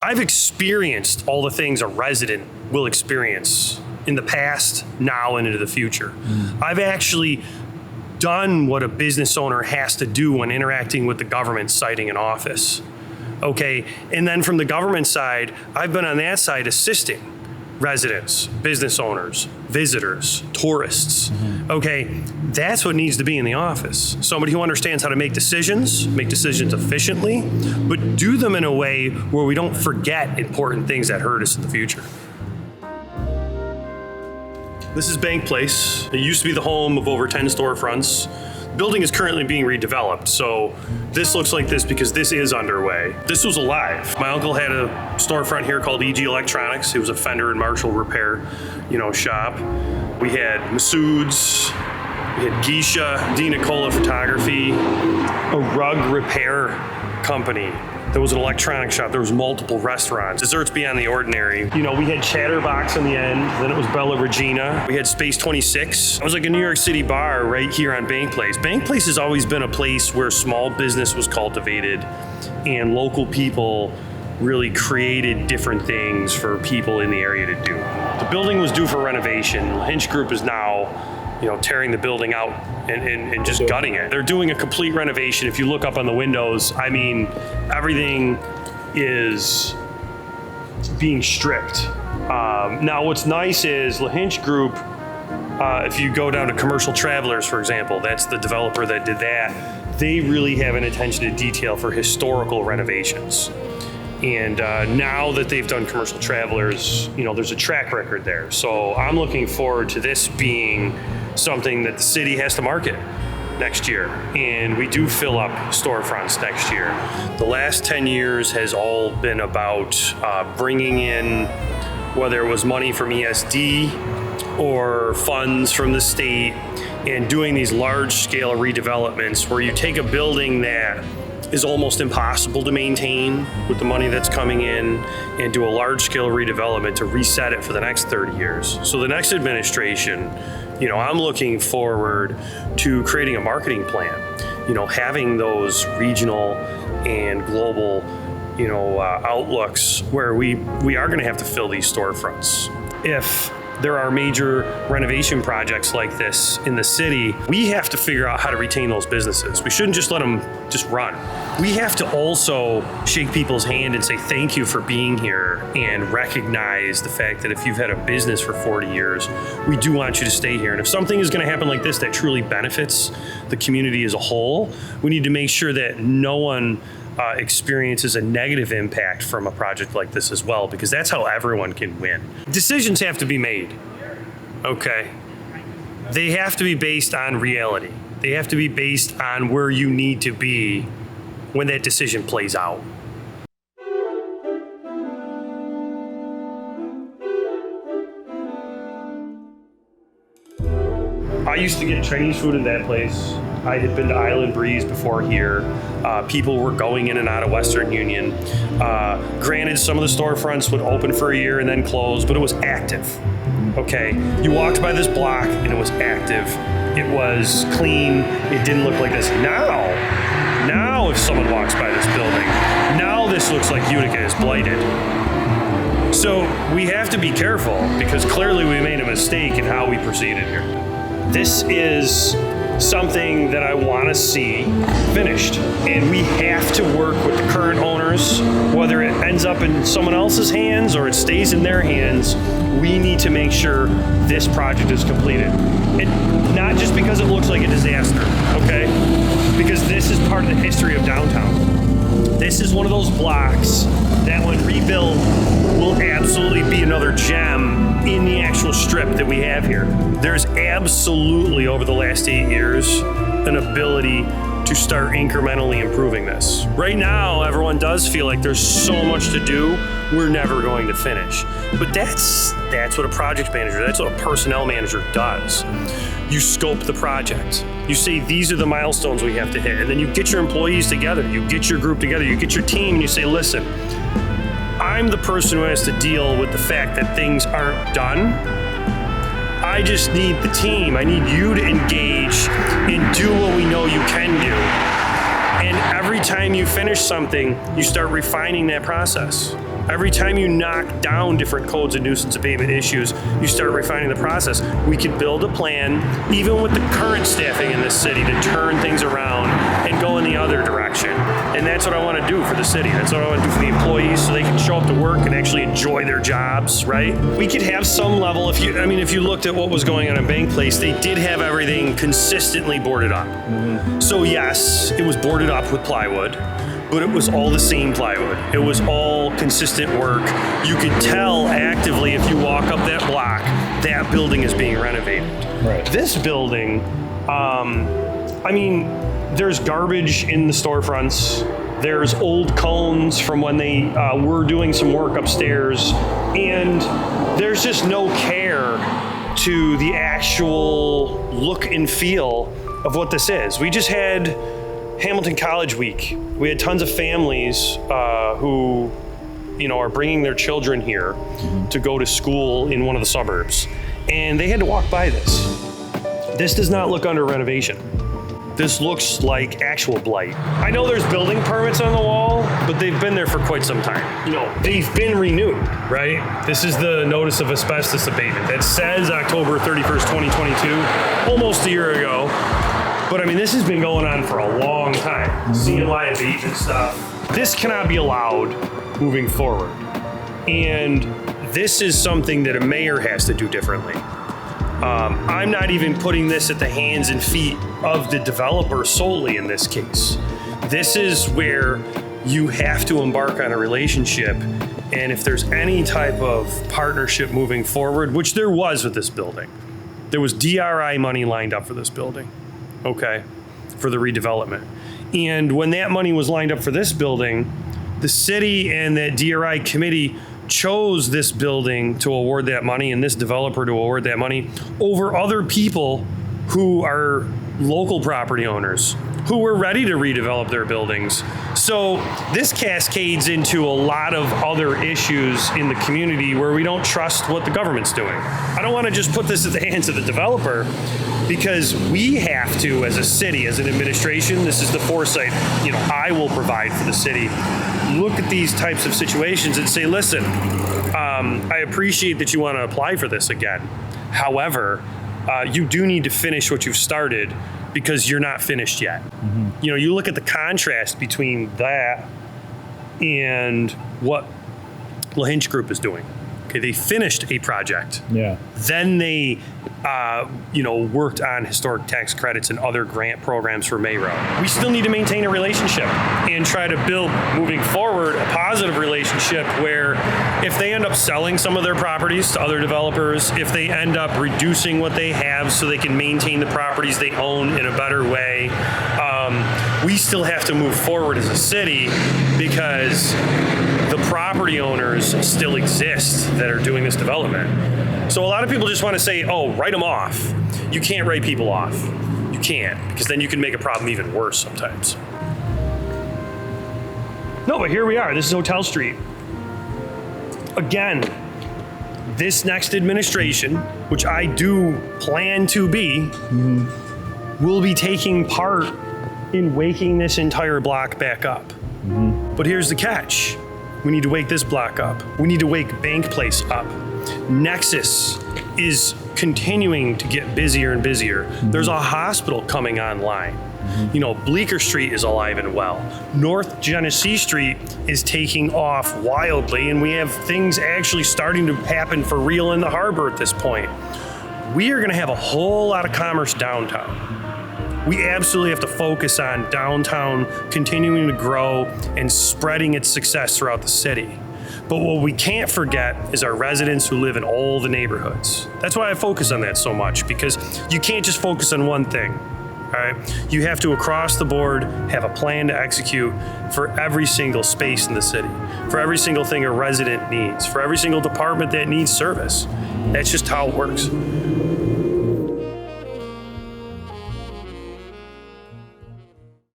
I've experienced all the things a resident will experience in the past, now, and into the future. I've actually done what a business owner has to do when interacting with the government citing an office. Okay, and then from the government side, I've been on that side assisting residents, business owners, visitors, tourists. Okay, that's what needs to be in the office. Somebody who understands how to make decisions efficiently, but do them in a way where we don't forget important things that hurt us in the future. This is Bank Place. It used to be the home of over 10 storefronts. The building is currently being redeveloped, so this looks like this because this is underway. This was alive. My uncle had a storefront here called EG Electronics. It was a Fender and Marshall repair, shop. We had Masood's, we had Geisha, D. Nicola Photography, a rug repair company. There was an electronic shop. There was multiple restaurants. Desserts beyond the ordinary. We had Chatterbox in the end. Then it was Bella Regina. We had Space 26. It was like a New York City bar right here on Bank Place. Bank Place has always been a place where small business was cultivated and local people really created different things for people in the area to do. The building was due for renovation. The Hinch Group is now tearing the building out and just gutting it. They're doing a complete renovation. If you look up on the windows, everything is being stripped. Now, what's nice is the Hinch Group, if you go down to Commercial Travelers, for example, that's the developer that did that, they really have an attention to detail for historical renovations. And now that they've done Commercial Travelers, there's a track record there. So I'm looking forward to this being something that the city has to market next year. And we do fill up storefronts next year. The last 10 years has all been about bringing in, whether it was money from ESD or funds from the state, and doing these large-scale redevelopments where you take a building that is almost impossible to maintain with the money that's coming in and do a large-scale redevelopment to reset it for the next 30 years. So the next administration, I'm looking forward to creating a marketing plan, having those regional and global, outlooks where we are gonna have to fill these storefronts. If there are major renovation projects like this in the city, we have to figure out how to retain those businesses. We shouldn't just let them just run. We have to also shake people's hand and say thank you for being here and recognize the fact that if you've had a business for 40 years, we do want you to stay here. And if something is gonna happen like this that truly benefits the community as a whole, we need to make sure that no one experiences a negative impact from a project like this as well, because that's how everyone can win. Decisions have to be made, okay? They have to be based on reality. They have to be based on where you need to be when that decision plays out. I used to get Chinese food in that place. I had been to Island Breeze before here. People were going in and out of Western Union. Granted, some of the storefronts would open for a year and then close, but it was active. Okay, you walked by this block and it was active. It was clean. It didn't look like this. Now if someone walks by this building, now this looks like Utica is blighted. So we have to be careful because clearly we made a mistake in how we proceeded here. This is something that I want to see finished. And we have to work with the current owners, whether it ends up in someone else's hands or it stays in their hands. We need to make sure this project is completed. And not just because it looks like a disaster, okay? Because this is part of the history of downtown. This is one of those blocks that when rebuilt will absolutely be another gem in the actual strip that we have here. There's absolutely, over the last 8 years, an ability to start incrementally improving this. Right now, everyone does feel like there's so much to do, we're never going to finish. But that's what a project manager, that's what a personnel manager does. You scope the project. You say, these are the milestones we have to hit. And then you get your employees together, you get your group together, you get your team, and you say, listen, I'm the person who has to deal with the fact that things aren't done. I just need the team. I need you to engage and do what we know you can do. And every time you finish something, you start refining that process. Every time you knock down different codes and nuisance abatement issues, you start refining the process. We could build a plan, even with the current staffing in this city, to turn things around and go in the other direction. And that's what I want to do for the city. That's what I want to do for the employees, so they can show up to work and actually enjoy their jobs, right? We could have some level, if you looked at what was going on in Bank Place, they did have everything consistently boarded up. So yes, it was boarded up with plywood, but it was all the same plywood. It was all consistent work. You could tell actively if you walk up that block, that building is being renovated. Right. This building, there's garbage in the storefronts. There's old cones from when they were doing some work upstairs. And there's just no care to the actual look and feel of what this is. We just had Hamilton College Week. We had tons of families who, are bringing their children here to go to school in one of the suburbs. And they had to walk by this. This does not look under renovation. This looks like actual blight. I know there's building permits on the wall, but they've been there for quite some time. They've been renewed, right? This is the notice of asbestos abatement that says October 31st, 2022, almost a year ago. But this has been going on for a long time. CNY abatement stuff. This cannot be allowed moving forward. And this is something that a mayor has to do differently. I'm not even putting this at the hands and feet of the developer solely in this case. This is where you have to embark on a relationship. And if there's any type of partnership moving forward, which there was with this building, there was DRI money lined up for this building, okay, for the redevelopment. And when that money was lined up for this building, the city and that DRI committee chose this building to award that money and this developer to award that money over other people who are local property owners who were ready to redevelop their buildings. So this cascades into a lot of other issues in the community where we don't trust what the government's doing. I don't want to just put this at the hands of the developer, because we have to, as a city, as an administration, this is the foresight I will provide for the city, look at these types of situations and say, listen, I appreciate that you want to apply for this again. However, you do need to finish what you've started, because you're not finished yet. You look at the contrast between that and what LaHinch Group is doing. Okay, they finished a project. Yeah. Then they, worked on historic tax credits and other grant programs for May Road. We still need to maintain a relationship and try to build, moving forward, a positive relationship where if they end up selling some of their properties to other developers, if they end up reducing what they have so they can maintain the properties they own in a better way, we still have to move forward as a city, because the property owners still exist that are doing this development. So a lot of people just want to say, oh, write them off. You can't write people off. You can't, because then you can make a problem even worse sometimes. No, but here we are. This is Hotel Street. Again, this next administration, which I do plan to be, will be taking part in waking this entire block back up. But here's the catch. We need to wake this block up. We need to wake Bank Place up. Nexus is continuing to get busier and busier. There's a hospital coming online. Bleecker Street is alive and well. North Genesee Street is taking off wildly, and we have things actually starting to happen for real in the harbor at this point. We are gonna have a whole lot of commerce downtown. We absolutely have to focus on downtown continuing to grow and spreading its success throughout the city. But what we can't forget is our residents who live in all the neighborhoods. That's why I focus on that so much, because you can't just focus on one thing, all right? You have to, across the board, have a plan to execute for every single space in the city, for every single thing a resident needs, for every single department that needs service. That's just how it works.